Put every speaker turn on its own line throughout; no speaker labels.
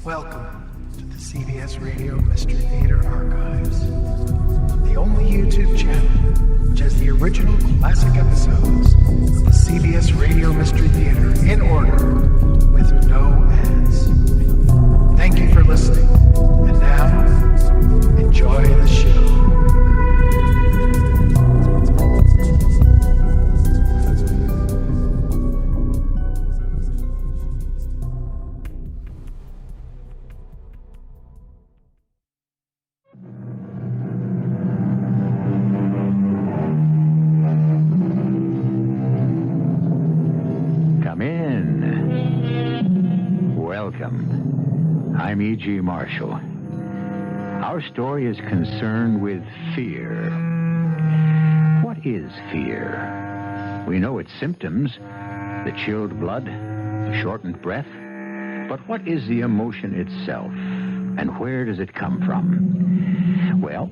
Welcome to the CBS Radio Mystery Theater Archives, the only YouTube channel which has the original classic episodes of the CBS Radio Mystery Theater in order with no ads. Thank you for listening, and now, enjoy the show.
I'm E.G. Marshall. Our story is concerned with fear. What is fear? We know its symptoms, the chilled blood, the shortened breath. But what is the emotion itself, and where does it come from? Well,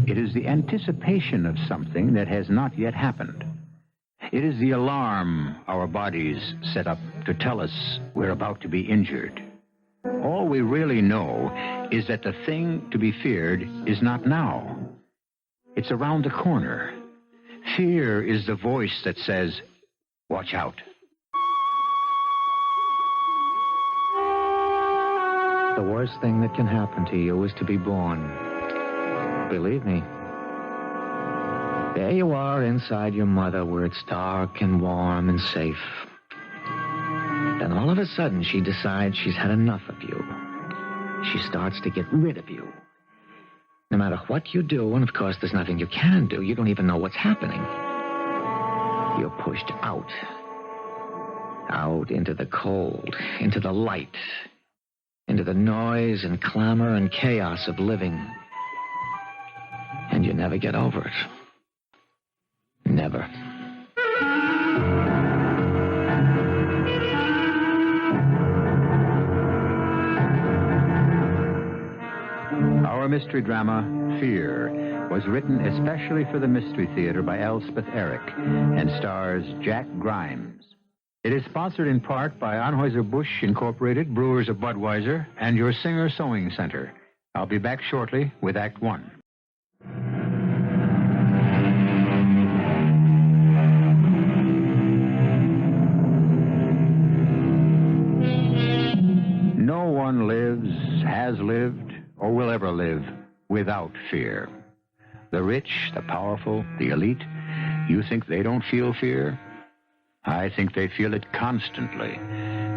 it is the anticipation of something that has not yet happened. It is the alarm our bodies set up to tell us we're about to be injured. All we really know is that the thing to be feared is not now. It's around the corner. Fear is the voice that says, "Watch out."
The worst thing that can happen to you is to be born. Believe me. There you are inside your mother where it's dark and warm and safe. Then all of a sudden she decides she's had enough of you. She starts to get rid of you. No matter what you do, and of course there's nothing you can do, you don't even know what's happening. You're pushed out. Out into the cold, into the light, into the noise and clamor and chaos of living. And you never get over it. Never.
Our mystery drama, Fear, was written especially for the Mystery Theater by Elspeth and stars Jack Grimes. It is sponsored in part by Anheuser-Busch Incorporated, Brewers of Budweiser, and your Singer Sewing Center. I'll be back shortly with Act One. No one lives, has lived, or will ever live without fear. The rich, the powerful, the elite, you think they don't feel fear? I think they feel it constantly,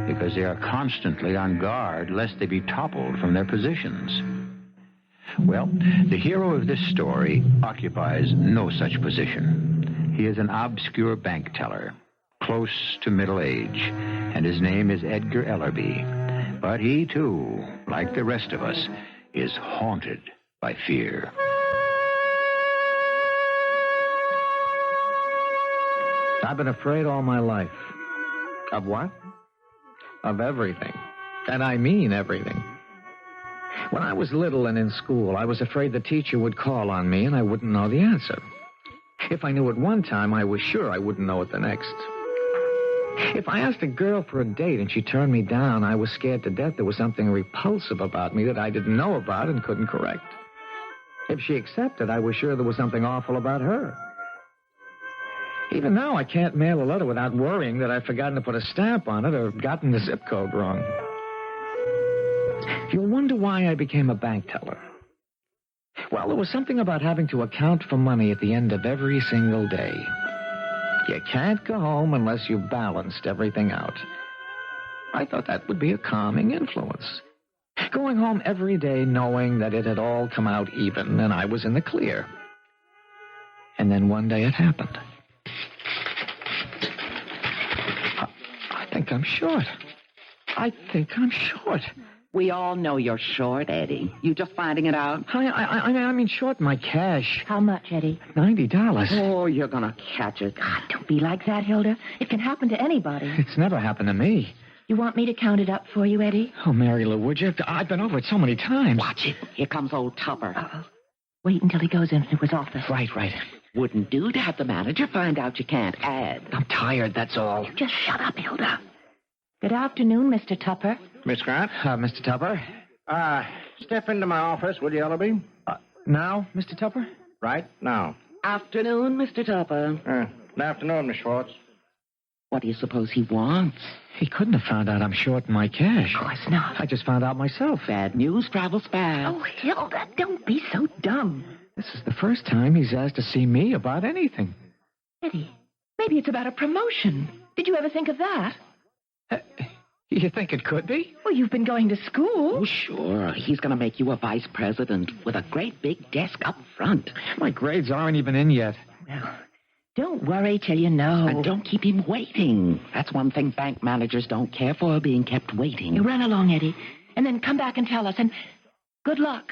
because they are constantly on guard lest they be toppled from their positions. Well, the hero of this story occupies no such position. He is an obscure bank teller, close to middle age, and his name is Edgar Ellerby. But he, too, like the rest of us, is haunted by fear.
I've been afraid all my life. Of what? Of everything. And I mean everything. When I was little and in school, I was afraid the teacher would call on me and I wouldn't know the answer. If I knew it one time, I was sure I wouldn't know it the next. If I asked a girl for a date and she turned me down, I was scared to death there was something repulsive about me that I didn't know about and couldn't correct. If she accepted, I was sure there was something awful about her. Even now, I can't mail a letter without worrying that I've forgotten to put a stamp on it or gotten the zip code wrong. You'll wonder why I became a bank teller. Well, there was something about having to account for money at the end of every single day. You can't go home unless you've balanced everything out. I thought that would be a calming influence. Going home every day knowing that it had all come out even and I was in the clear. And then one day it happened. I think I'm short.
We all know you're short, Eddie. You just finding it out?
I mean short my cash.
How much, Eddie?
$90.
Oh, you're gonna catch it.
God, don't be like that, Hilda. It can happen to anybody.
It's never happened to me.
You want me to count it up for you, Eddie?
Oh, Mary Lou, would you? I've been over it so many times.
Watch it. Here comes old Tupper.
Uh-oh. Wait until he goes into his office.
Right.
Wouldn't do to have the manager find out you can't add.
I'm tired, that's all.
You just shut up, Hilda. Good afternoon, Mr. Tupper.
Miss Grant?
Mr. Tupper?
Step into my office, will you, Ellaby?
Now, Mr. Tupper?
Right now.
Afternoon, Mr. Tupper.
Good afternoon, Miss Schwartz.
What do you suppose he wants?
He couldn't have found out I'm short in my cash.
Of course not.
I just found out myself.
Bad news travels fast.
Oh, Hilda, don't be so dumb.
This is the first time he's asked to see me about anything.
Eddie, maybe it's about a promotion. Did you ever think of that?
You think it could be?
Well, you've been going to school.
Oh, sure. He's going to make you a vice president with a great big desk up front.
My grades aren't even in yet.
Well, don't worry till you know.
And don't keep him waiting. That's one thing bank managers don't care for, being kept waiting.
You run along, Eddie, and then come back and tell us, and good luck.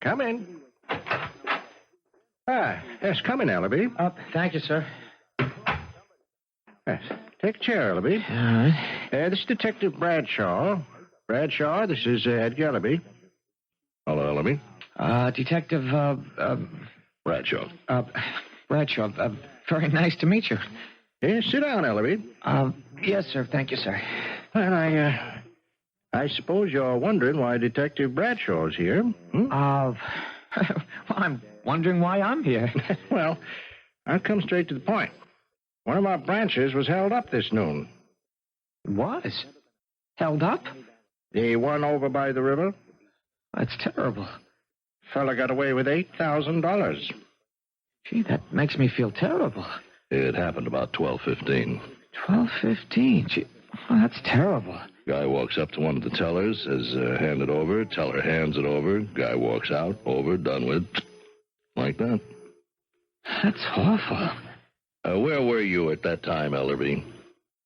Come in. Yes, come in, Ellaby.
Thank you, sir.
Yes. Take a chair, Ellaby.
All right.
This is Detective Bradshaw. Bradshaw, this is Edgar Ellaby. Hello, Ellaby.
Detective,
Bradshaw.
Bradshaw, very nice to meet you.
Yes, sit down, Ellaby.
Yes, sir. Thank you, sir.
Well, I suppose you're wondering why Detective Bradshaw's here.
Well, I'm wondering why I'm here.
Well, I'll come straight to the point. One of our branches was held up this noon.
Was? Held up?
The one over by the river.
That's terrible.
Fella got away with $8,000.
Gee, that makes me feel terrible.
It happened about 12:15.
12:15. Gee, well, that's terrible.
Guy walks up to one of the tellers, says, hand it over. Teller hands it over. Guy walks out, over, done with. Like that.
That's awful.
Where were you at that time, Ellerby?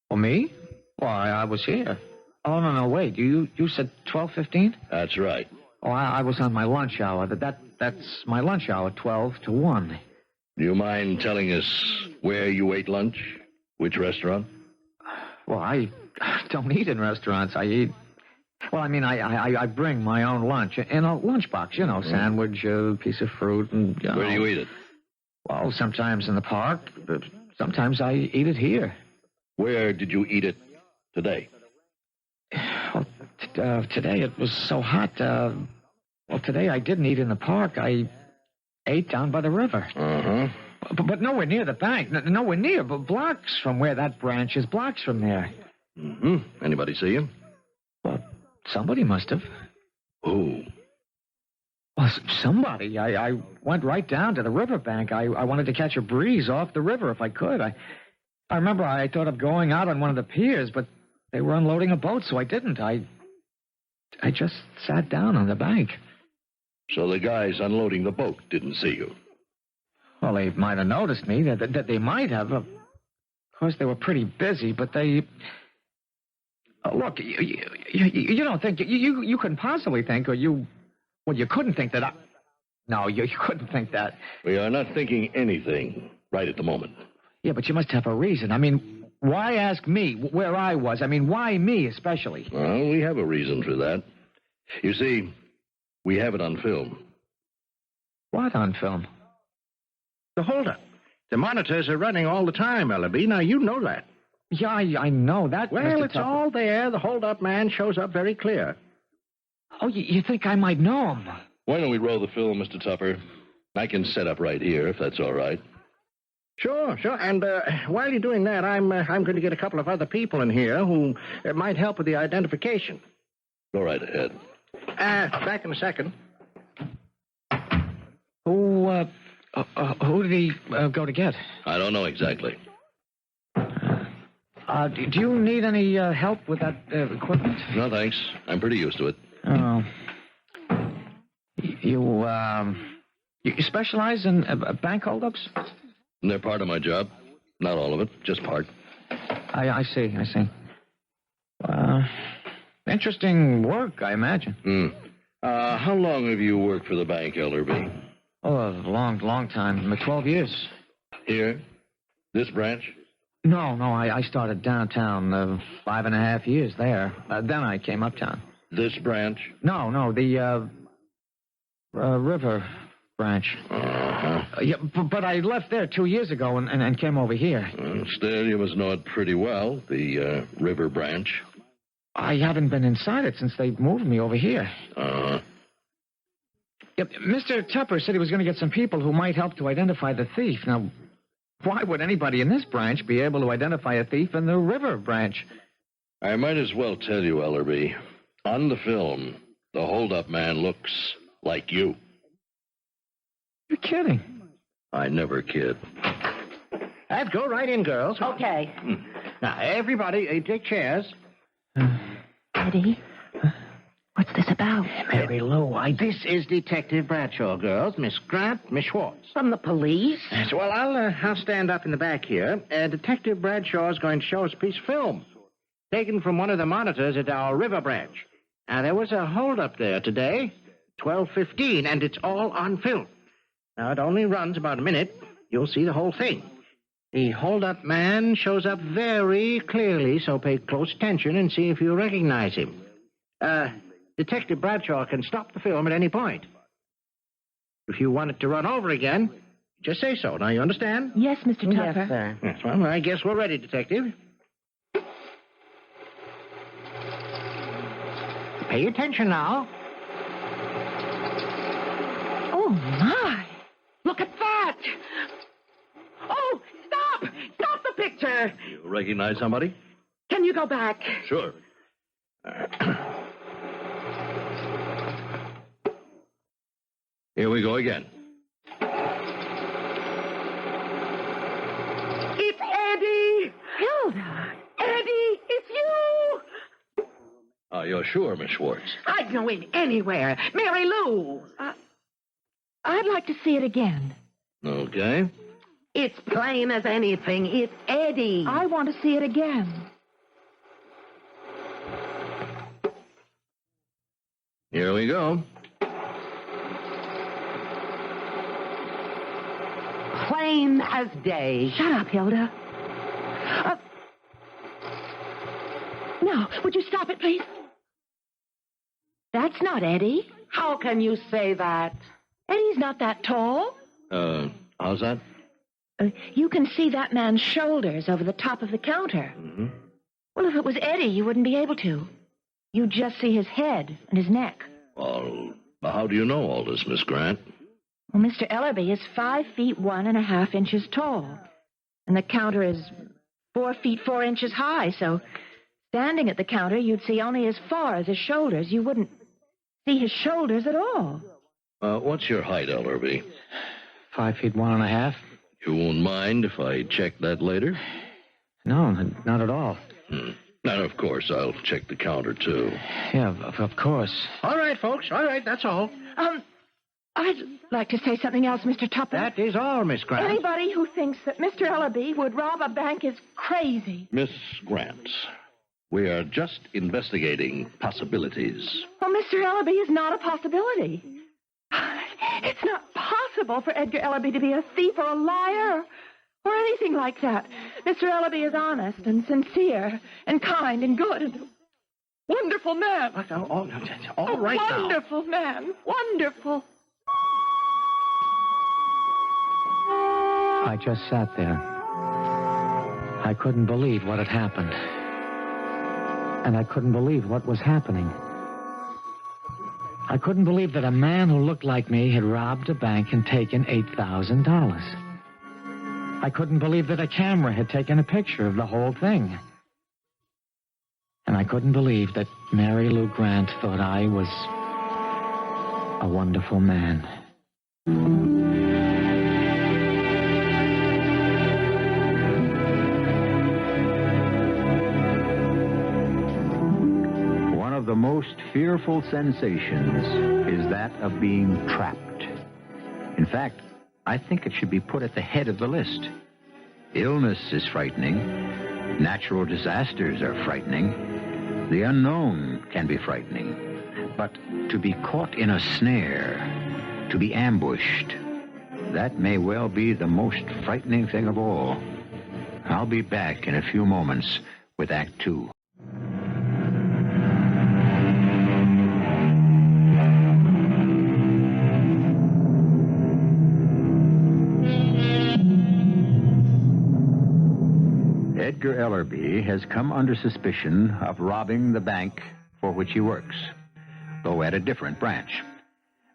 Well, me? Why, I was here. Oh, no, wait. You said 12:15?
That's right.
Oh, I was on my lunch hour. That's my lunch hour, 12 to 1.
Do you mind telling us where you ate lunch? Which restaurant?
Well, I don't eat in restaurants. I eat... Well, I mean, I bring my own lunch in a lunchbox, you know, sandwich, a piece of fruit, and...
Where do you eat it?
Well, sometimes in the park, but sometimes I eat it here.
Where did you eat it today?
Well, today it was so hot. Well, today I didn't eat in the park. I ate down by the river.
Uh-huh.
But nowhere near the bank. Nowhere near, but blocks from where that branch is, blocks from there.
Mm-hmm. Anybody see him?
Well, somebody must have.
Who?
Well, somebody. I went right down to the riverbank. I wanted to catch a breeze off the river if I could. I remember I thought of going out on one of the piers, but they were unloading a boat, so I didn't. I just sat down on the bank.
So the guys unloading the boat didn't see you?
Well, they might have noticed me. That they might have. Of course, they were pretty busy, but they... look, you don't think... You couldn't possibly think, or you... Well, you couldn't think that I... No, you couldn't think that.
We are not thinking anything right at the moment.
Yeah, but you must have a reason. I mean, why ask me where I was? I mean, why me especially?
Well, we have a reason for that. You see, we have it on film.
What on film?
The holdup. The monitors are running all the time, Ellaby. Now, you know that.
Yeah, I know that.
Well,
Mr.
it's
Tupper.
all there. The holdup man shows up very clear.
Oh, you think I might know him?
Why don't we roll the film, Mr. Tupper? I can set up right here, if that's all right.
Sure. And while you're doing that, I'm going to get a couple of other people in here who might help with the identification.
Go right ahead.
Back in a second.
Who did he go to get?
I don't know exactly.
Do you need any help with that equipment?
No, thanks. I'm pretty used to it.
Oh. You specialize in bank holdups?
They're part of my job. Not all of it, just part.
I see. Interesting work, I imagine.
How long have you worked for the bank, Elderby?
Oh, a long time. 12 years.
Here? This branch?
No, I started downtown 5.5 years there. Then I came uptown.
This branch?
No, the river branch.
Uh-huh.
Yeah, but I left there 2 years ago and came over here.
Still, you must know it pretty well, the river branch.
I haven't been inside it since they moved me over here.
Uh-huh.
Yeah, Mr. Tupper said he was going to get some people who might help to identify the thief. Now, why would anybody in this branch be able to identify a thief in the river branch?
I might as well tell you, Ellerby. On the film, the hold-up man looks like you.
You're kidding.
I never kid.
Let's go right in, girls.
Okay.
Now, everybody, take chairs.
Eddie, what's this about?
Mary Lou, this is Detective Bradshaw, girls. Miss Grant, Miss Schwartz.
From the police?
Yes, well, I'll stand up in the back here. Detective Bradshaw is going to show us a piece of film taken from one of the monitors at our river branch. Now, there was a hold-up there today, 12:15, and it's all on film. Now, it only runs about a minute. You'll see the whole thing. The hold-up man shows up very clearly, so pay close attention and see if you recognize him. Detective Bradshaw can stop the film at any point. If you want it to run over again, just say so. Now, you understand?
Yes, Mr. Tupper.
Yes, sir.
Yes, well, I guess we're ready, Detective. Pay attention now.
Oh, my.
Look at that! Oh, stop! Stop the picture!
You recognize somebody?
Can you go back?
Sure. Here we go again.
It's Eddie!
Hilda.
Eddie, it's you!
You're sure, Miss Schwartz?
I'd know him anywhere. Mary Lou!
I'd like to see it again.
Okay.
It's plain as anything. It's Eddie.
I want to see it again.
Here we go.
Plain as day.
Shut up, Hilda. Now, would you stop it, please? That's not Eddie.
How can you say that?
Eddie's not that tall.
How's that?
You can see that man's shoulders over the top of the counter.
Mm-hmm.
Well, if it was Eddie, you wouldn't be able to. You'd just see his head and his neck.
Well, how do you know all this, Miss Grant?
Well, Mr. Ellerby is 5 feet 1.5 inches tall. And the counter is 4 feet 4 inches high, so standing at the counter, you'd see only as far as his shoulders. You wouldn't see his shoulders at all.
What's your height, Ellerby?
5 feet 1.5.
You won't mind if I check that later?
No, not at all.
And of course, I'll check the counter, too.
Yeah, of course.
All right, folks. All right, that's all.
I'd like to say something else, Mr. Tupper.
That is all, Miss Grant.
Anybody who thinks that Mr. Ellerby would rob a bank is crazy.
Miss Grant, we are just investigating possibilities.
Well, Mr. Ellerby is not a possibility. It's not possible for Edgar Ellerby to be a thief or a liar or anything like that. Mr. Ellerby is honest and sincere and kind and good and a wonderful man.
All right now.
Wonderful man. Wonderful.
I just sat there. I couldn't believe what had happened. And I couldn't believe what was happening. I couldn't believe that a man who looked like me had robbed a bank and taken $8,000. I couldn't believe that a camera had taken a picture of the whole thing. And I couldn't believe that Mary Lou Grant thought I was a wonderful man.
One of the most fearful sensations is that of being trapped. In fact, I think it should be put at the head of the list. Illness is frightening. Natural disasters are frightening. The unknown can be frightening. But to be caught in a snare, to be ambushed, that may well be the most frightening thing of all. I'll be back in a few moments with Act Two. Edgar Ellerby has come under suspicion of robbing the bank for which he works, though at a different branch.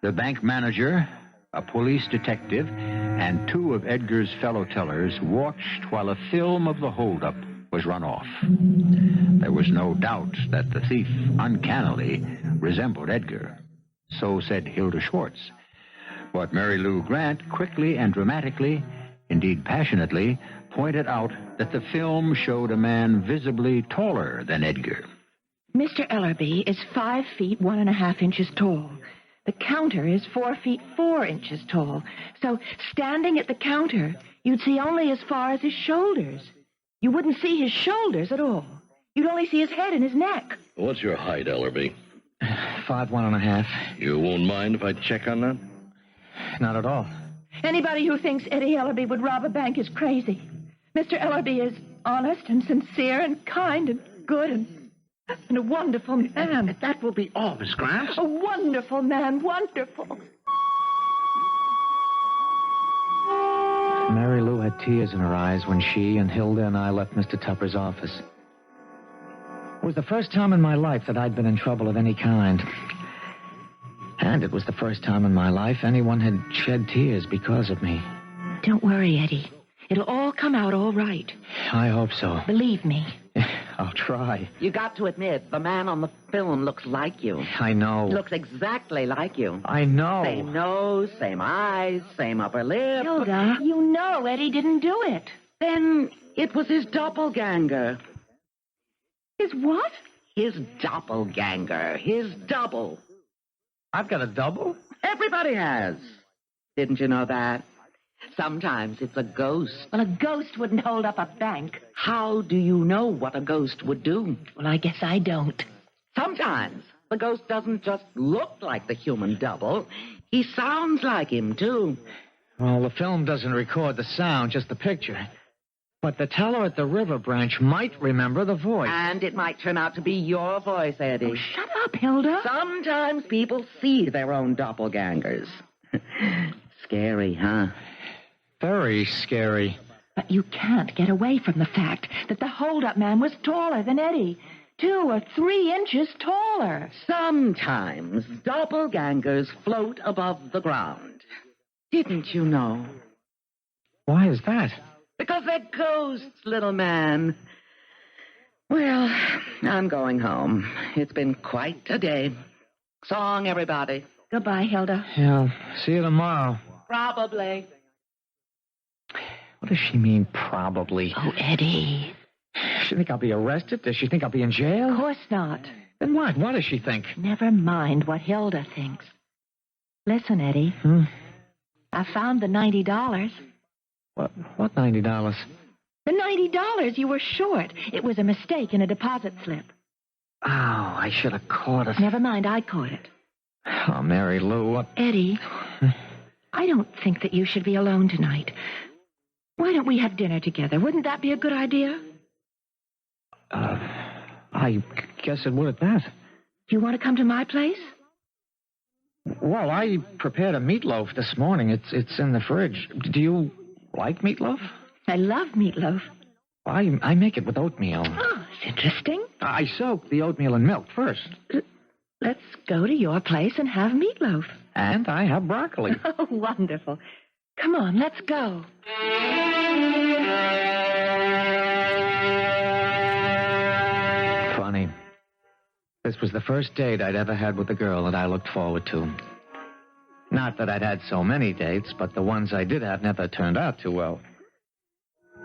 The bank manager, a police detective, and 2 of Edgar's fellow tellers watched while a film of the holdup was run off. There was no doubt that the thief uncannily resembled Edgar. So said Hilda Schwartz. But Mary Lou Grant quickly and dramatically, indeed passionately, pointed out that the film showed a man visibly taller than Edgar.
Mr. Ellerby is 5 feet 1.5 inches tall. The counter is 4 feet 4 inches tall. So standing at the counter, you'd see only as far as his shoulders. You wouldn't see his shoulders at all. You'd only see his head and his neck.
What's your height, Ellerby?
5'1 1/2".
You won't mind if I check on that?
Not at all.
Anybody who thinks Eddie Ellerby would rob a bank is crazy. Mr. Ellerby is honest and sincere and kind and good and a wonderful man.
That will be all, Miss Grant.
A wonderful man, wonderful.
Mary Lou had tears in her eyes when she and Hilda and I left Mr. Tupper's office. It was the first time in my life that I'd been in trouble of any kind. And it was the first time in my life anyone had shed tears because of me.
Don't worry, Eddie. It'll all come out all right.
I hope so.
Believe me.
I'll try.
You got to admit, the man on the film looks like you.
I know.
Looks exactly like you.
I know.
Same nose, same eyes, same upper lip.
Hilda, you know Eddie didn't do it.
Then it was his doppelganger.
His what?
His doppelganger. His double.
I've got a double?
Everybody has. Didn't you know that? Sometimes it's a ghost.
Well, a ghost wouldn't hold up a bank.
How do you know what a ghost would do?
Well, I guess I don't.
Sometimes the ghost doesn't just look like the human double. He sounds like him, too.
Well, the film doesn't record the sound, just the picture. But the teller at the river branch might remember the voice.
And it might turn out to be your voice, Eddie.
Oh, shut up, Hilda.
Sometimes people see their own doppelgangers. Scary, huh?
Very scary.
But you can't get away from the fact that the hold-up man was taller than Eddie. 2 or 3 inches taller.
Sometimes doppelgangers float above the ground. Didn't you know?
Why is that?
Because they're ghosts, little man. Well, I'm going home. It's been quite a day. So long, everybody.
Goodbye, Hilda.
Yeah, see you tomorrow.
Probably.
What does she mean, probably?
Oh, Eddie.
Does she think I'll be arrested? Does she think I'll be in jail?
Of course not.
Then what? What does she think?
Never mind what Hilda thinks. Listen, Eddie. I found the $90.
What $90?
The $90 you were short. It was a mistake in a deposit slip.
Oh, I should have caught it.
Never mind, I caught it.
Oh, Mary Lou, what...
Eddie, I don't think that you should be alone tonight. Why don't we have dinner together? Wouldn't that be a good idea?
I guess it would at that.
Do you want to come to my place?
Well, I prepared a meatloaf this morning. It's in the fridge. Do you like meatloaf?
I love meatloaf.
I make it with oatmeal.
Oh, it's interesting.
I soak the oatmeal in milk first.
Let's go to your place and have meatloaf.
And I have broccoli.
Oh, wonderful. Come on, let's go.
Funny. This was the first date I'd ever had with a girl that I looked forward to. Not that I'd had so many dates, but the ones I did have never turned out too well.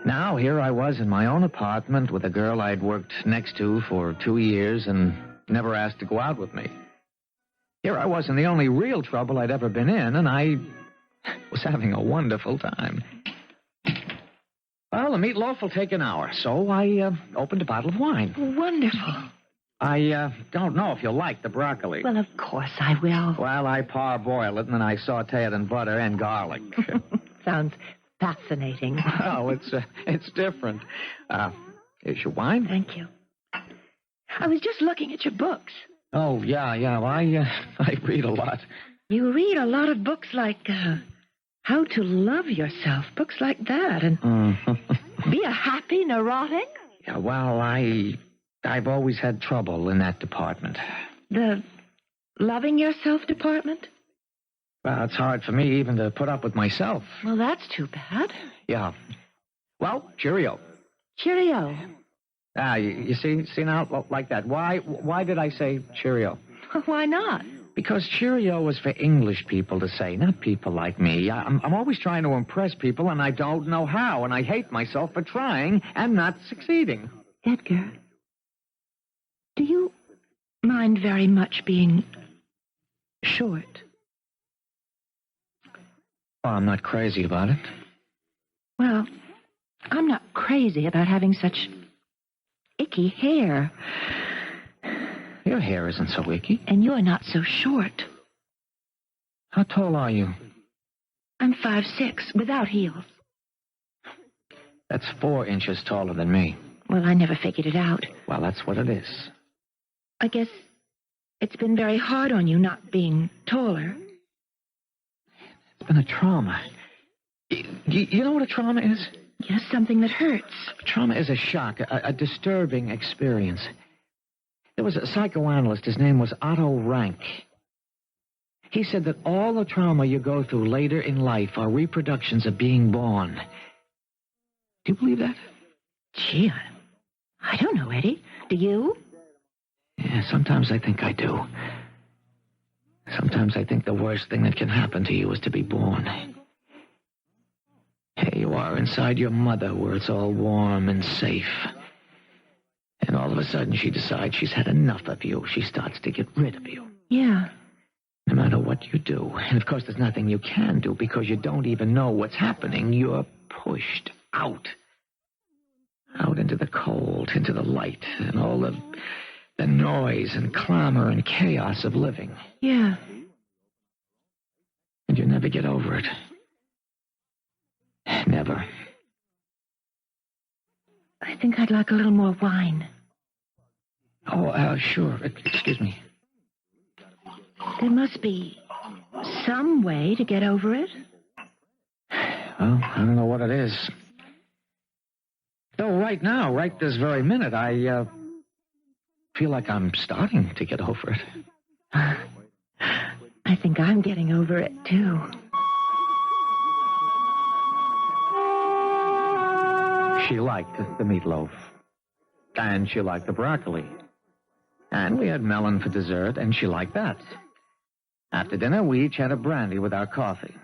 Now, here I was in my own apartment with a girl I'd worked next to for 2 years and never asked to go out with me. Here I was in the only real trouble I'd ever been in, and I was having a wonderful time. Well, the meatloaf will take an hour, so I opened a bottle of wine.
Wonderful.
I don't know if you'll like the broccoli.
Well, of course I will.
Well, I parboil it, and then I saute it in butter and garlic.
Sounds fascinating.
Oh, it's different. Here's your wine.
Thank you. I was just looking at your books.
Oh, yeah. Well, I read a lot.
You read a lot of books like How to Love Yourself, books like that, and Be a Happy Neurotic.
Yeah, well, I've always had trouble in that department.
The loving yourself department?
Well, it's hard for me even to put up with myself.
Well, that's too bad.
Yeah. Well, cheerio.
Cheerio.
You see now, like that. Why did I say cheerio?
Why not?
Because cheerio is for English people to say, not people like me. I'm always trying to impress people, and I don't know how, and I hate myself for trying and not succeeding.
Edgar, do you mind very much being short?
Well, I'm not crazy about it.
Well, I'm not crazy about having such icky hair.
Your hair isn't so icky.
And you're not so short.
How tall are you?
I'm 5'6", without heels.
That's 4 inches taller than me.
Well, I never figured it out.
Well, that's what it is.
I guess it's been very hard on you not being taller.
It's been a trauma. You know what a trauma is?
Yes, something that hurts.
Trauma is a shock, a disturbing experience. There was a psychoanalyst, his name was Otto Rank. He said that all the trauma you go through later in life are reproductions of being born. Do you believe that?
Gee, I don't know, Eddie. Do you?
Yeah, sometimes I think I do. Sometimes I think the worst thing that can happen to you is to be born. Here you are inside your mother where it's all warm and safe. And all of a sudden she decides she's had enough of you. She starts to get rid of you.
Yeah.
No matter what you do. And of course there's nothing you can do because you don't even know what's happening. You're pushed out. Out into the cold, into the light, and all the noise and clamor and chaos of living.
Yeah.
And you never get over it. Never.
I think I'd like a little more wine.
Oh, sure. Excuse me.
There must be some way to get over it.
Well, I don't know what it is. Though right now, right this very minute, I feel like I'm starting to get over it.
I think I'm getting over it, too.
She liked the meatloaf. And she liked the broccoli. And we had melon for dessert, and she liked that. After dinner, we each had a brandy with our coffee.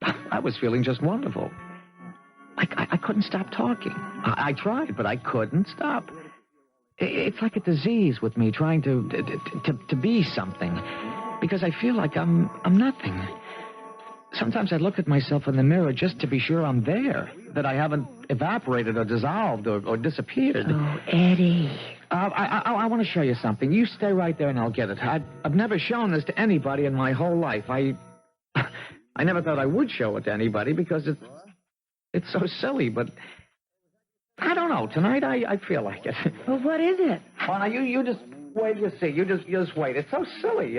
I was feeling just wonderful. I couldn't stop talking. I tried, but I couldn't stop. It's like a disease with me, trying to be something. Because I feel like I'm nothing. Sometimes I look at myself in the mirror just to be sure I'm there, that I haven't evaporated or dissolved or disappeared.
Oh, Eddie.
I want to show you something. You stay right there and I'll get it. I've never shown this to anybody in my whole life. I never thought I would show it to anybody because it's so silly, but I don't know. Tonight I feel like it.
Well, what is it?
Oh, now you just wait, you see. You just wait. It's so silly.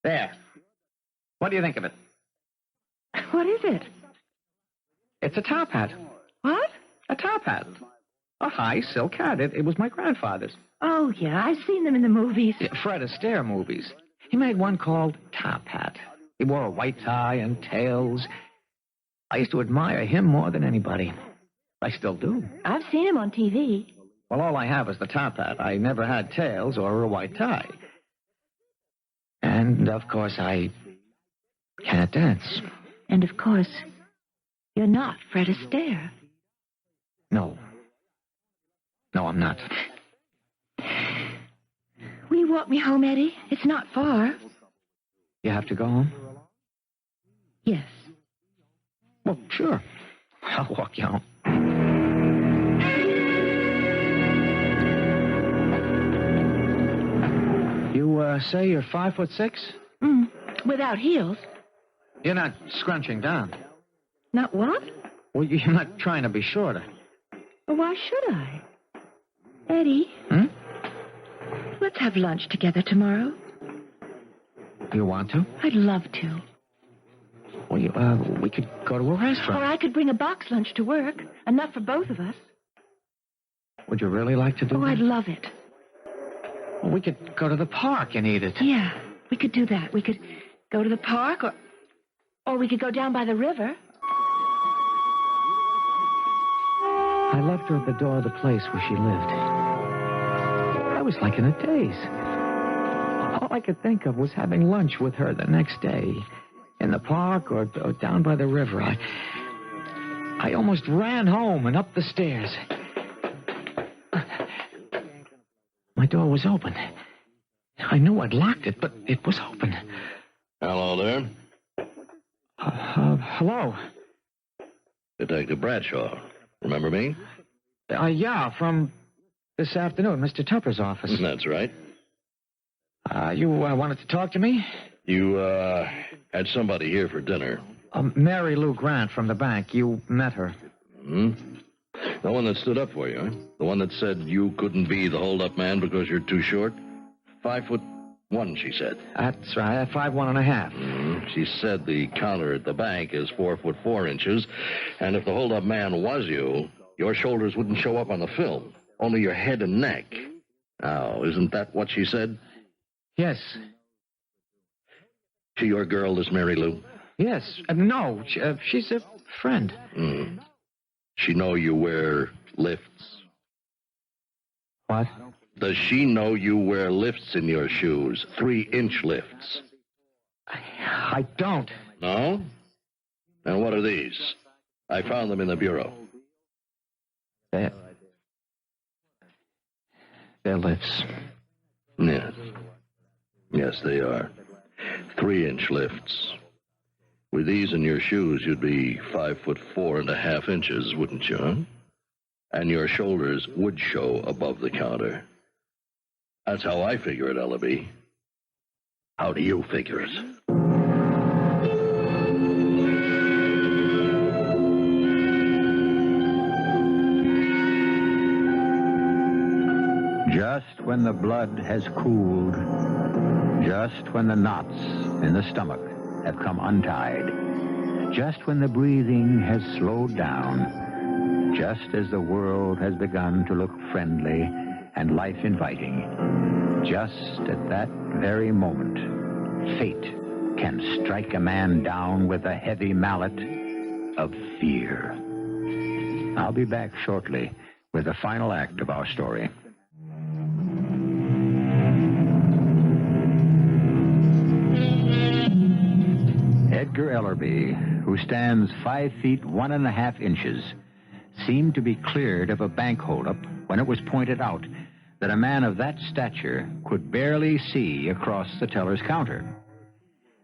There. What do you think of it?
What is it?
It's a top hat.
What?
A top hat. A high silk hat. It was my grandfather's.
Oh, yeah, I've seen them in the movies.
Yeah, Fred Astaire movies. He made one called Top Hat. He wore a white tie and tails. I used to admire him more than anybody. I still do.
I've seen him on TV.
Well, all I have is the top hat. I never had tails or a white tie. And, of course, I can't dance.
And, of course, you're not Fred Astaire.
No. No, I'm not.
Will you walk me home, Eddie? It's not far.
You have to go home?
Yes.
Well, sure. I'll walk you home. You say you're 5'6"?
Without heels.
You're not scrunching down.
Not what?
Well, you're not trying to be shorter.
Well, why should I? Eddie. Let's have lunch together tomorrow.
You want to?
I'd love to.
We could go to a
Or
restaurant.
I could bring a box lunch to work. Enough for both of us.
Would you really like to do
Oh,
that?
I'd love it.
Well, we could go to the park and eat it.
Yeah, we could do that. We could go to the park, or we could go down by the river.
I left her at the door of the place where she lived. I was like in a daze. All I could think of was having lunch with her the next day. In the park or down by the river. I almost ran home and up the stairs. My door was open. I knew I'd locked it, but it was open.
Hello there.
Hello.
Detective Bradshaw. Remember me?
Yeah, from this afternoon, Mr. Tupper's office.
That's right.
You wanted to talk to me?
You, had somebody here for dinner.
Mary Lou Grant from the bank. You met her.
Hmm? The one that stood up for you, huh? The one that said you couldn't be the hold-up man because you're too short? 5'1", she said.
That's right, 5'1.5".
She said the counter at the bank is 4'4", and if the hold-up man was you, your shoulders wouldn't show up on the film, only your head and neck. Now, isn't that what she said?
Yes.
She your girl, this Mary Lou?
Yes. No, she's a friend.
She know you wear lifts?
What?
Does she know you wear lifts in your shoes? 3-inch lifts?
I don't.
No? And what are these? I found them in the bureau.
They're lifts.
Yes. Yes, they are. 3-inch lifts. With these in your shoes, you'd be 5'4.5", wouldn't you, huh? And your shoulders would show above the counter. That's how I figure it, Ellaby. How do you figure it?
Just when the blood has cooled, just when the knots in the stomach have come untied, just when the breathing has slowed down, just as the world has begun to look friendly and life-inviting, just at that very moment, fate can strike a man down with a heavy mallet of fear. I'll be back shortly with the final act of our story. Edgar Ellerby, who stands 5 feet 1.5 inches, seemed to be cleared of a bank holdup when it was pointed out that a man of that stature could barely see across the teller's counter.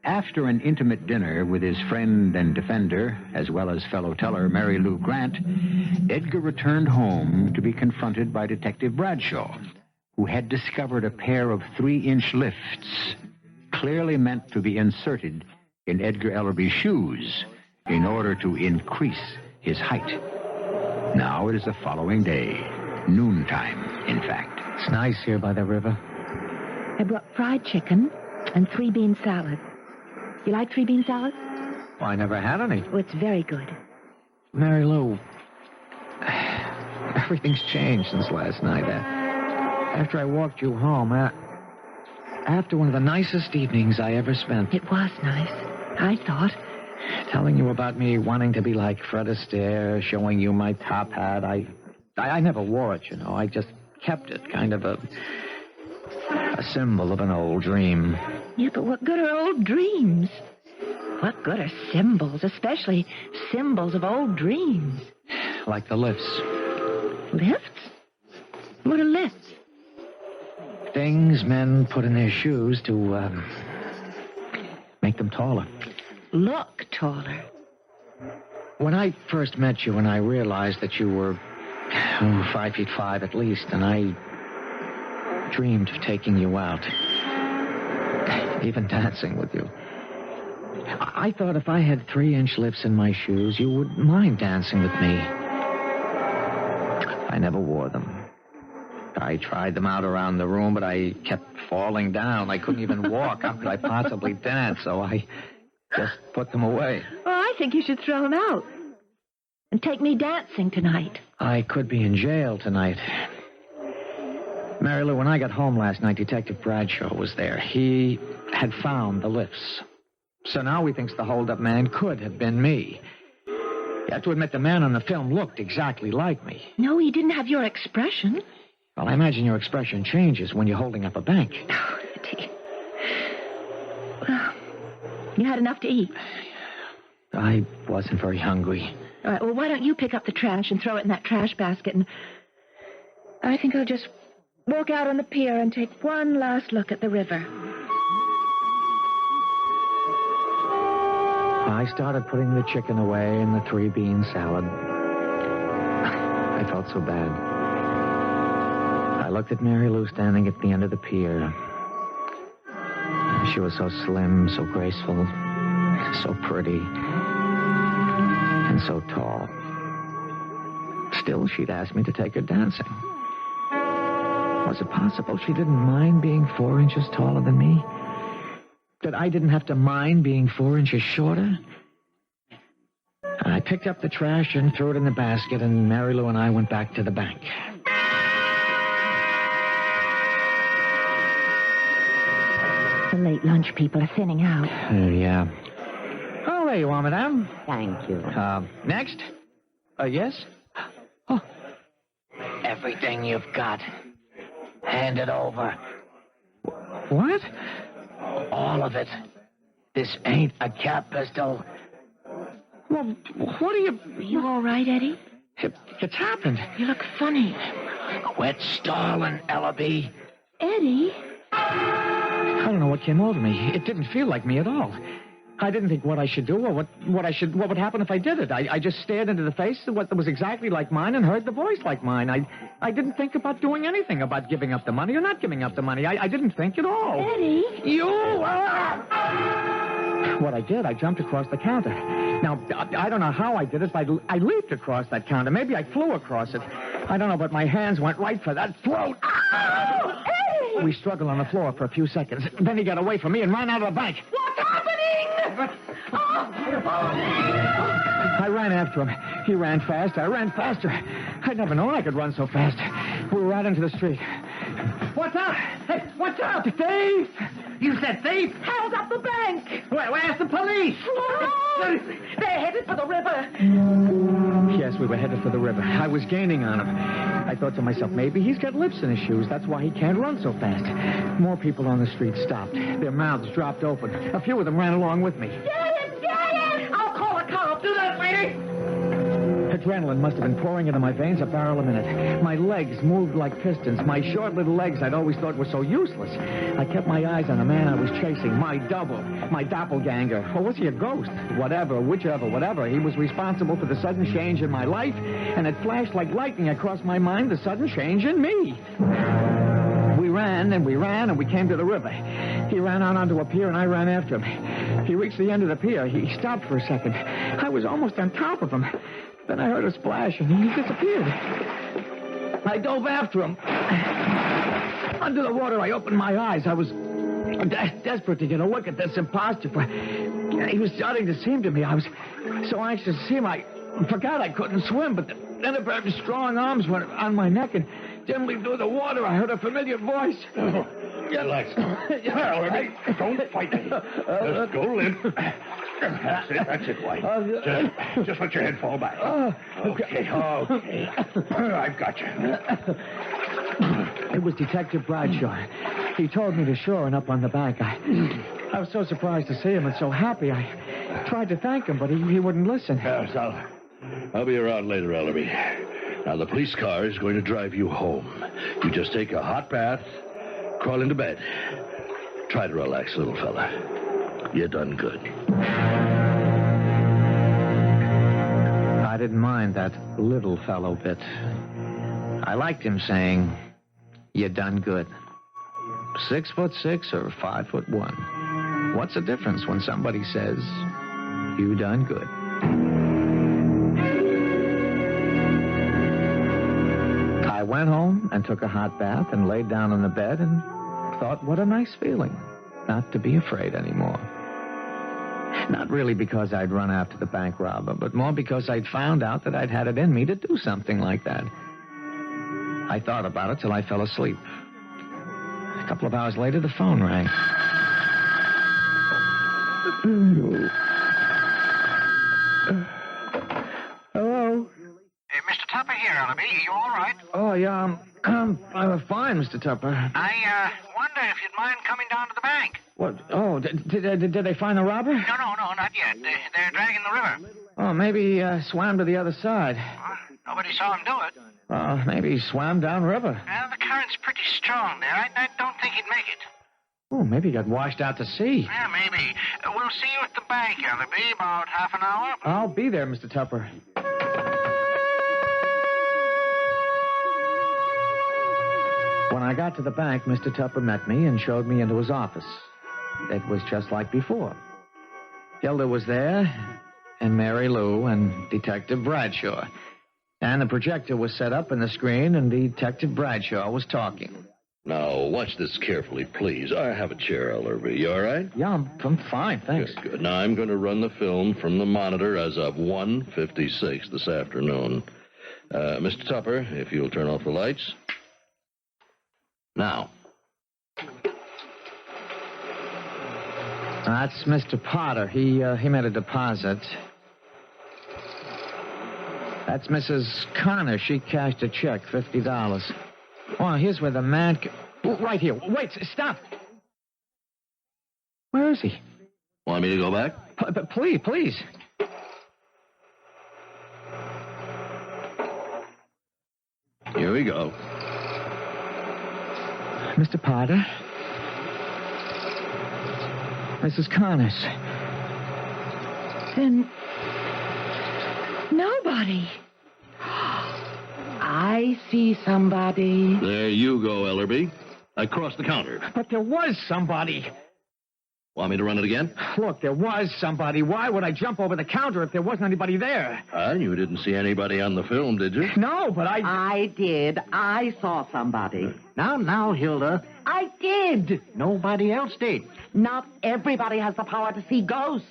After an intimate dinner with his friend and defender, as well as fellow teller Mary Lou Grant, Edgar returned home to be confronted by Detective Bradshaw, who had discovered a pair of 3-inch lifts, clearly meant to be inserted in Edgar Ellerby's shoes in order to increase his height. Now it is the following day, noontime, in fact.
It's nice here by the river.
I brought fried chicken and 3-bean salad. You like 3-bean salad?
Well, I never had any.
Oh, it's very good.
Mary Lou, everything's changed since last night. After I walked you home, after one of the nicest evenings I ever spent.
It was nice, I thought.
Telling you about me wanting to be like Fred Astaire, showing you my top hat. I never wore it, you know. I just kept it, kind of a symbol of an old dream.
Yeah, but what good are old dreams? What good are symbols, especially symbols of old dreams?
Like the lifts.
Lifts? What are lifts?
Things men put in their shoes to make them taller.
Look taller.
When I first met you and I realized that you were 5'5" at least, and I dreamed of taking you out, even dancing with you. I thought if I had 3-inch lifts in my shoes, you wouldn't mind dancing with me. I never wore them. I tried them out around the room, but I kept falling down. I couldn't even walk. How could I possibly dance? So I Just put them away.
Well, I think you should throw them out. And take me dancing tonight.
I could be in jail tonight. Mary Lou, when I got home last night, Detective Bradshaw was there. He had found the lifts. So now he thinks the hold-up man could have been me. You have to admit the man on the film looked exactly like me.
No, he didn't have your expression.
Well, I imagine your expression changes when you're holding up a bank.
Oh, Eddie. Well, you had enough to eat.
I wasn't very hungry.
All right, well, why don't you pick up the trash and throw it in that trash basket, and I think I'll just walk out on the pier and take one last look at the river.
I started putting the chicken away and the 3-bean salad. I felt so bad. I looked at Mary Lou standing at the end of the pier. She was so slim, so graceful, so pretty, and so tall. Still, she'd asked me to take her dancing. Was it possible she didn't mind being 4 inches taller than me? That I didn't have to mind being 4 inches shorter? I picked up the trash and threw it in the basket, and Mary Lou and I went back to the bank.
The late lunch people are thinning out.
Yeah. Oh, there you are, madame.
Thank you.
Next? Yes? Oh. Everything you've got. Hand it over. What? All of it. This ain't a cap pistol. Well, what are you...
You all right, Eddie?
It's happened.
You look funny.
Quit stalling, Ellaby.
Eddie?
I don't know what came over me. It didn't feel like me at all. I didn't think what I should do or what would happen if I did it. I just stared into the face of what was exactly like mine and heard the voice like mine. I didn't think about doing anything, about giving up the money or not giving up the money. I didn't think at all.
Eddie?
You! What I did, I jumped across the counter. Now, I don't know how I did it, but I leaped across that counter. Maybe I flew across it. I don't know, but my hands went right for that throat.
Oh, Eddie!
We struggled on the floor for a few seconds. Then he got away from me and ran out of the bank.
What's happening?
I ran after him. He ran fast. I ran faster. I'd never known I could run so fast. We were out into the street. What's up? Hey, what's up? Thief! You said thief?
Held up the bank.
Where's the police?
Oh, they're headed for the river.
Yes, we were headed for the river. I was gaining on him. I thought to myself, maybe he's got lips in his shoes. That's why he can't run so fast. More people on the street stopped. Their mouths dropped open. A few of them ran along with me.
Get it! I'll call a cop. Do that, lady.
Adrenaline must have been pouring into my veins a barrel a minute. My legs moved like pistons. My short little legs I'd always thought were so useless. I kept my eyes on the man I was chasing, my double, my doppelganger. Or was he a ghost? Whatever, whichever, whatever. He was responsible for the sudden change in my life, and it flashed like lightning across my mind, the sudden change in me. We ran, and we came to the river. He ran out onto a pier, and I ran after him. He reached the end of the pier. He stopped for a second. I was almost on top of him. Then I heard a splash, and he disappeared. I dove after him. Under the water, I opened my eyes. I was desperate to get a look at this imposter. He was starting to seem to me. I was so anxious to see him, I forgot I couldn't swim, but then a pair of strong arms went on my neck, and dimly through the water, I heard a familiar voice.
Relax. Don't fight me. Just go limp. That's it, White. Just let your head fall back. Okay. I've got you.
It was Detective Bradshaw. He told me to shore and up on the bank. I was so surprised to see him and so happy. I tried to thank him, but he wouldn't listen.
Yes, I'll be around later, Ellery. Now, the police car is going to drive you home. You just take a hot bath, crawl into bed. Try to relax, little fella. You done good.
I didn't mind that little fellow bit. I liked him saying, you done good. 6'6" or 5'1". What's the difference when somebody says, you done good? I went home and took a hot bath and laid down on the bed and thought, what a nice feeling not to be afraid anymore. Not really because I'd run after the bank robber, but more because I'd found out that I'd had it in me to do something like that. I thought about it till I fell asleep. A couple of hours later, the phone rang. Hello?
Mr. Tupper here, Ellaby. Are you all right?
Oh, yeah, I'm fine, Mr. Tupper.
I wonder if you'd mind coming down to the bank.
What? Oh, did they find the robber?
No, not yet. They're dragging the river.
Oh, maybe he swam to the other side.
Nobody saw him do it.
Maybe he swam downriver.
Well, the current's pretty strong there. I don't think he'd make it.
Oh, maybe he got washed out to sea.
Yeah, maybe. We'll see you at the bank, Ellaby, about half an hour.
I'll be there, Mr. Tupper. When I got to the bank, Mr. Tupper met me and showed me into his office. It was just like before. Hilda was there, and Mary Lou, and Detective Bradshaw. And the projector was set up in the screen, and Detective Bradshaw was talking.
Now, watch this carefully, please. I have a chair, Ellerby. You all right?
Yeah, I'm fine, thanks.
Good. Now, I'm going to run the film from the monitor as of 1:56 this afternoon. Mr. Tupper, if you'll turn off the lights. Now.
That's Mr. Potter. He made a deposit. That's Mrs. Connor. She cashed a check, $50. Oh, here's where the man... Right here. Wait, stop. Where is he?
Want me to go back?
Please.
Here we go.
Mr. Potter. Mrs. Connors.
Then nobody.
I see somebody.
There you go, Ellerby. Across the counter.
But there was somebody.
Want me to run it again?
Look, there was somebody. Why would I jump over the counter if there wasn't anybody there?
You didn't see anybody on the film, did you?
No, but
I did. I saw somebody.
Now, Hilda.
I did.
Nobody else did.
Not everybody has the power to see ghosts.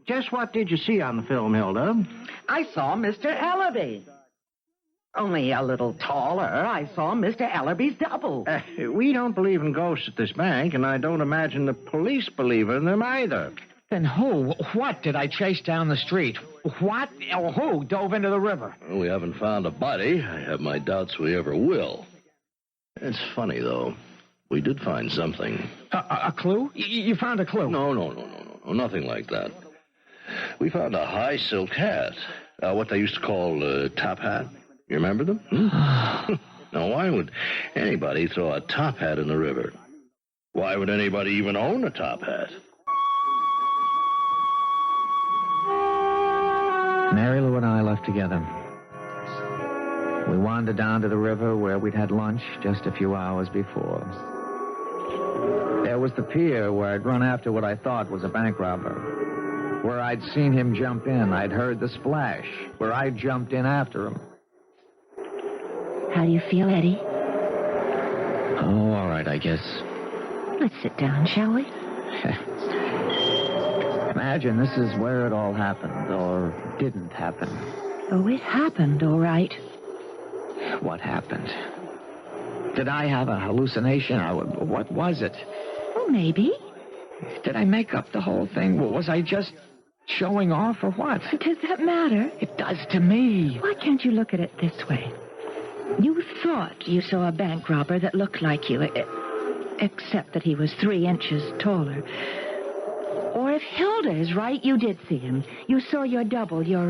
Just what did you see on the film, Hilda?
I saw Mr. Ellaby. Only a little taller. I saw Mr. Ellaby's double.
We don't believe in ghosts at this bank, and I don't imagine the police believe in them either.
Then what did I chase down the street? What or who dove into the river?
Well, we haven't found a body. I have my doubts we ever will. It's funny, though. We did find something.
A clue? You found a clue?
No. Nothing like that. We found a high silk hat. What they used to call a top hat. You remember them? Now, why would anybody throw a top hat in the river? Why would anybody even own a top hat?
Mary Lou and I left together. We wandered down to the river where we'd had lunch just a few hours before. There was the pier where I'd run after what I thought was a bank robber. Where I'd seen him jump in. I'd heard the splash. Where I jumped in after him.
How do you feel, Eddie?
Oh, all right, I guess.
Let's sit down, shall we?
Imagine this is where it all happened, or didn't happen.
Oh, it happened, all right.
What happened? Did I have a hallucination? What was it?
Oh, maybe.
Did I make up the whole thing? Was I just showing off, or what?
Does that matter?
It does to me.
Why can't you look at it this way? You thought you saw a bank robber that looked like you, except that he was 3 inches taller. Or if Hilda is right, you did see him. You saw your double, your,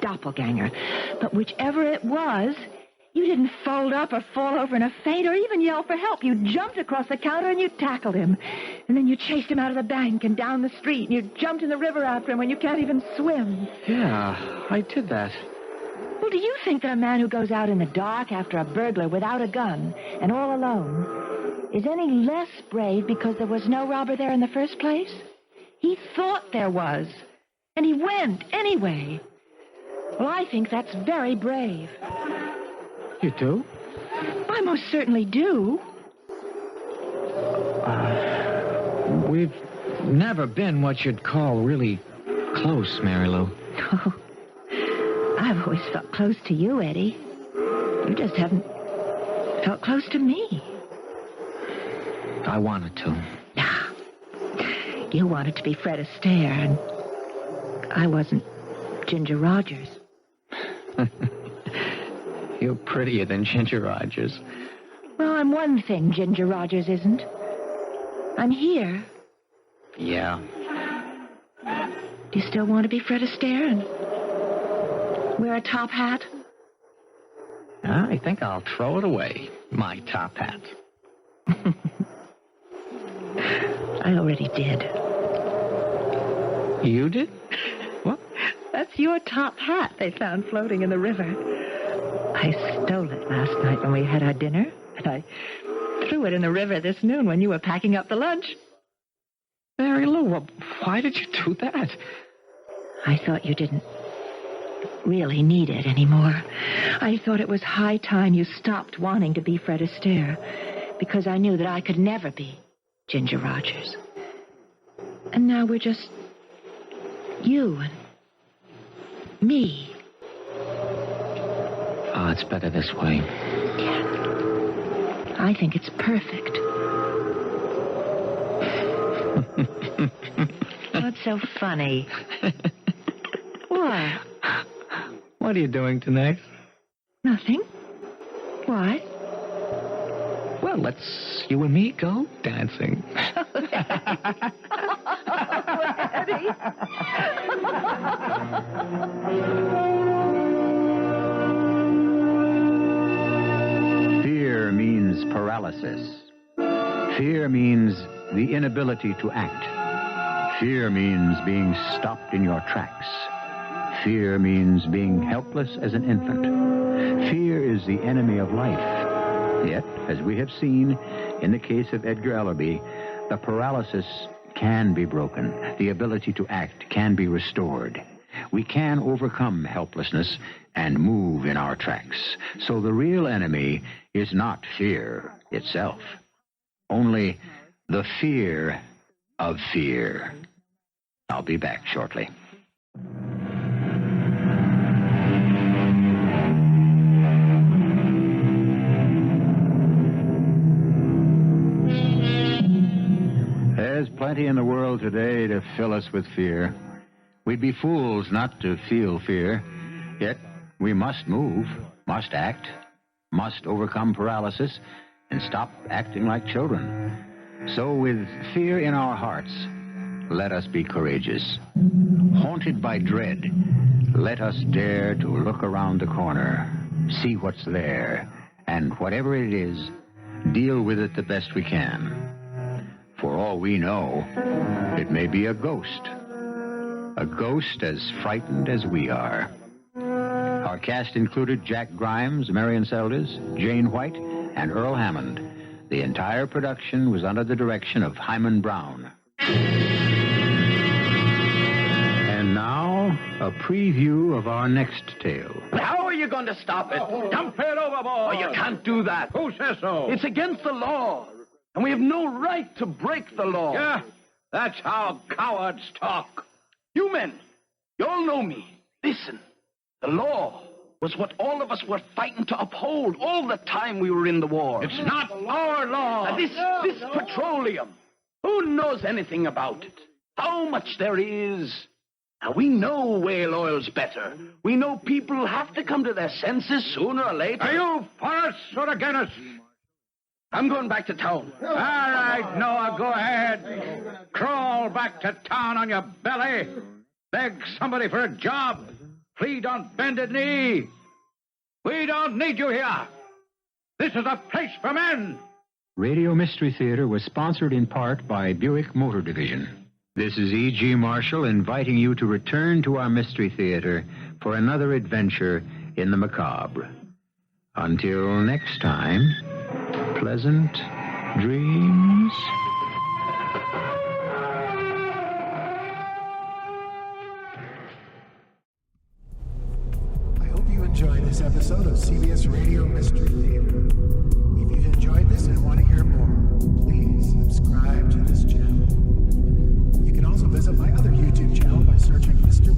doppelganger. But whichever it was, you didn't fold up or fall over in a faint or even yell for help. You jumped across the counter and you tackled him. And then you chased him out of the bank and down the street. And you jumped in the river after him when you can't even swim.
Yeah, I did that.
Well, do you think that a man who goes out in the dark after a burglar without a gun and all alone is any less brave because there was no robber there in the first place? He thought there was, and he went anyway. Well, I think that's very brave.
You do?
I most certainly do.
never been what you'd call really close, Mary Lou.
Oh, I've always felt close to you, Eddie. You just haven't felt close to me.
I wanted to.
You wanted to be Fred Astaire, and I wasn't Ginger Rogers.
You're prettier than Ginger Rogers.
Well, I'm one thing Ginger Rogers isn't. I'm here.
Yeah.
Do you still want to be Fred Astaire and wear a top hat?
I think I'll throw it away, my top hat.
I already did.
You did? What?
That's your top hat they found floating in the river. I stole it last night when we had our dinner, and I threw it in the river this noon when you were packing up the lunch.
Mary Lou, well, why did you do that?
I thought you didn't really need it anymore. I thought it was high time you stopped wanting to be Fred Astaire, because I knew that I could never be Ginger Rogers. And now we're just you and me.
Oh, it's better this way.
Yeah. I think it's perfect. What's so funny? What?
What are you doing tonight?
Nothing. Why?
Well, let's you and me go dancing.
Eddie.
Fear means paralysis. Fear means the inability to act. Fear means being stopped in your tracks. Fear means being helpless as an infant. Fear is the enemy of life. Yet, as we have seen in the case of Edgar Ellerby, the paralysis can be broken. The ability to act can be restored. We can overcome helplessness and move in our tracks. So the real enemy is not fear itself, only the fear of fear. I'll be back shortly. There's plenty in the world today to fill us with fear. We'd be fools not to feel fear. Yet we must move, must act, must overcome paralysis, and stop acting like children. So with fear in our hearts, let us be courageous. Haunted by dread, let us dare to look around the corner, see what's there, and whatever it is, deal with it the best we can. For all we know, it may be a ghost as frightened as we are. Our cast included Jack Grimes, Marian Seldes, Jane White, and Earl Hammond. The entire production was under the direction of Hammond Brown. And now, a preview of our next tale.
How are you going to stop it? Dump it overboard. Oh, you can't do that.
Who says so?
It's against the law. And we have no right to break the law.
Yeah, that's how cowards talk.
You men, you all know me. Listen, the law was what all of us were fighting to uphold all the time we were in the war.
It's not our law.
This petroleum, who knows anything about it? How much there is? Now, we know whale oil's better. We know people have to come to their senses sooner or later.
Are you for us or against us?
I'm going back to town.
All right, Noah, go ahead. Crawl back to town on your belly. Beg somebody for a job. Plead on bended knee. We don't need you here. This is a place for men.
Radio Mystery Theater was sponsored in part by Buick Motor Division. This is E.G. Marshall inviting you to return to our Mystery Theater for another adventure in the macabre. Until next time, pleasant dreams.
I hope you enjoyed this episode of CBS Radio Mystery Theater. If you've enjoyed this and want to hear more, please subscribe to this channel. visit my other YouTube channel by searching Mr.